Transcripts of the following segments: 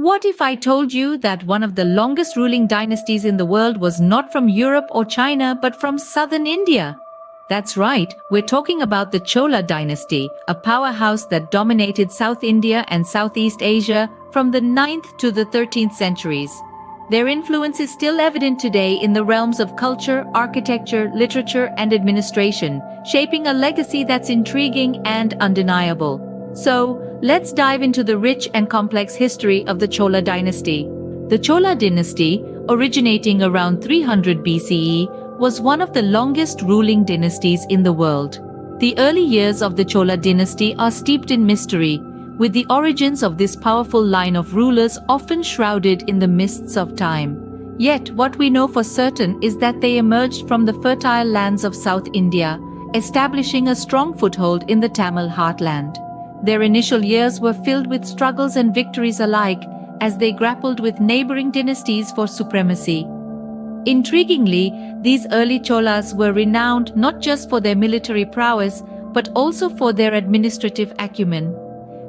What if I told you that one of the longest ruling dynasties in the world was not from Europe or China but from southern India? That's right, we're talking about the Chola Dynasty, a powerhouse that dominated South India and Southeast Asia from the 9th to the 13th centuries. Their influence is still evident today in the realms of culture, architecture, literature, and administration, shaping a legacy that's intriguing and undeniable. So, let's dive into the rich and complex history of the Chola Dynasty. The Chola Dynasty, originating around 300 BCE, was one of the longest ruling dynasties in the world. The early years of the Chola Dynasty are steeped in mystery, with the origins of this powerful line of rulers often shrouded in the mists of time. Yet, what we know for certain is that they emerged from the fertile lands of South India, establishing a strong foothold in the Tamil heartland. Their initial years were filled with struggles and victories alike, as they grappled with neighboring dynasties for supremacy. Intriguingly, these early Cholas were renowned not just for their military prowess, but also for their administrative acumen.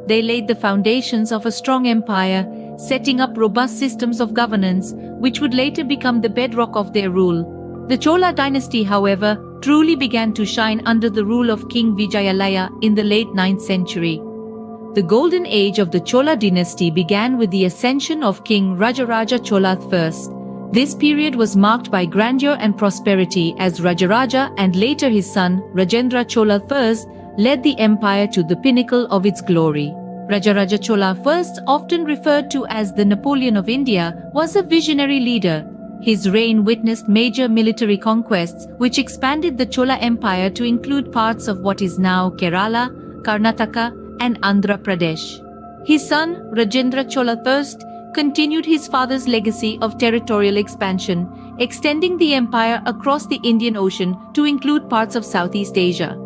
They laid the foundations of a strong empire, setting up robust systems of governance, which would later become the bedrock of their rule. The Chola dynasty, however, truly began to shine under the rule of King Vijayalaya in the late 9th century. The golden age of the Chola dynasty began with the ascension of King Rajaraja Chola I. This period was marked by grandeur and prosperity as Rajaraja and later his son, Rajendra Chola I, led the empire to the pinnacle of its glory. Rajaraja Chola I, often referred to as the Napoleon of India, was a visionary leader. His reign witnessed major military conquests, which expanded the Chola Empire to include parts of what is now Kerala, Karnataka, and Andhra Pradesh. His son, Rajendra Chola I, continued his father's legacy of territorial expansion, extending the empire across the Indian Ocean to include parts of Southeast Asia.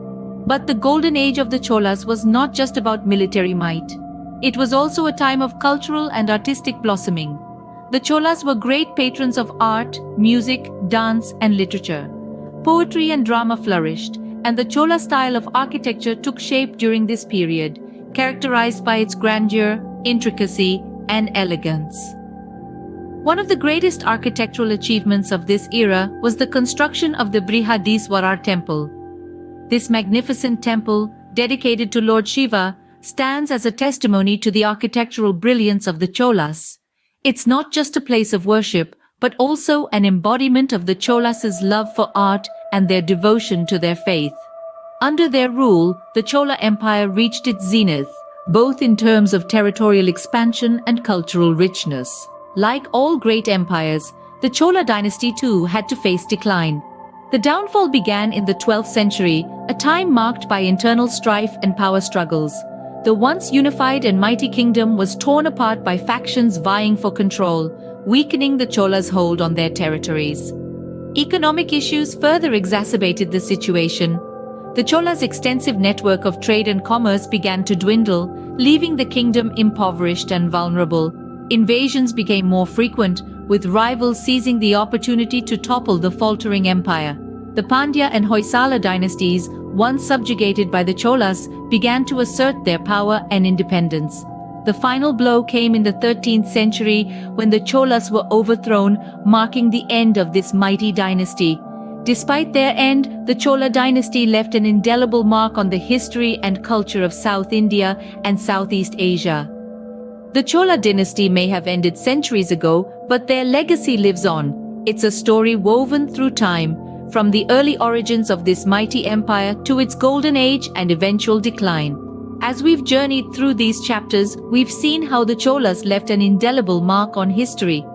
But the golden age of the Cholas was not just about military might. It was also a time of cultural and artistic blossoming. The Cholas were great patrons of art, music, dance, and literature. Poetry and drama flourished, and the Chola style of architecture took shape during this period, characterized by its grandeur, intricacy, and elegance. One of the greatest architectural achievements of this era was the construction of the Brihadiswarar temple. This magnificent temple, dedicated to Lord Shiva, stands as a testimony to the architectural brilliance of the Cholas. It's not just a place of worship, but also an embodiment of the Cholas' love for art and their devotion to their faith. Under their rule, the Chola Empire reached its zenith, both in terms of territorial expansion and cultural richness. Like all great empires, the Chola dynasty too had to face decline. The downfall began in the 12th century, a time marked by internal strife and power struggles. The once unified and mighty kingdom was torn apart by factions vying for control, weakening the Cholas' hold on their territories. Economic issues further exacerbated the situation. The Cholas' extensive network of trade and commerce began to dwindle, leaving the kingdom impoverished and vulnerable. Invasions became more frequent, with rivals seizing the opportunity to topple the faltering empire. The Pandya and Hoysala dynasties, once subjugated by the Cholas, began to assert their power and independence. The final blow came in the 13th century when the Cholas were overthrown, marking the end of this mighty dynasty. Despite their end, the Chola dynasty left an indelible mark on the history and culture of South India and Southeast Asia. The Chola dynasty may have ended centuries ago, but their legacy lives on. It's a story woven through time, from the early origins of this mighty empire to its golden age and eventual decline. As we've journeyed through these chapters, we've seen how the Cholas left an indelible mark on history.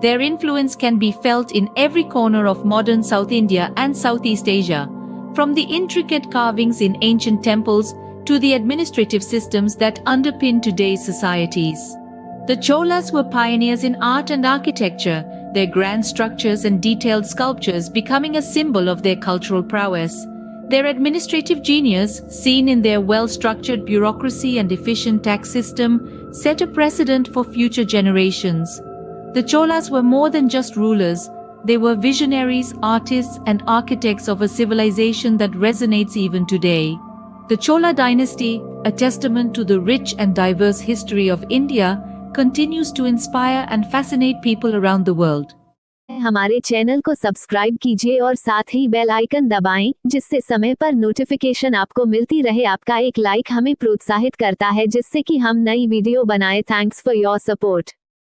Their influence can be felt in every corner of modern South India and Southeast Asia, from the intricate carvings in ancient temples to the administrative systems that underpin today's societies. The Cholas were pioneers in art and architecture, their grand structures and detailed sculptures becoming a symbol of their cultural prowess. Their administrative genius, seen in their well-structured bureaucracy and efficient tax system, set a precedent for future generations. The Cholas were more than just rulers. They were visionaries, artists, and architects of a civilization that resonates even today. The Chola dynasty, a testament to the rich and diverse history of India, continues to inspire and fascinate people around the world. हमारे channel को subscribe कीजिए और साथ ही bell icon दबाएं, जिससे समय पर notification आपको मिलती रहे। आपका एक लाइक हमें प्रोत्साहित करता है जिससे कि हम नई वीडियो बनाएं। Thanks for your support.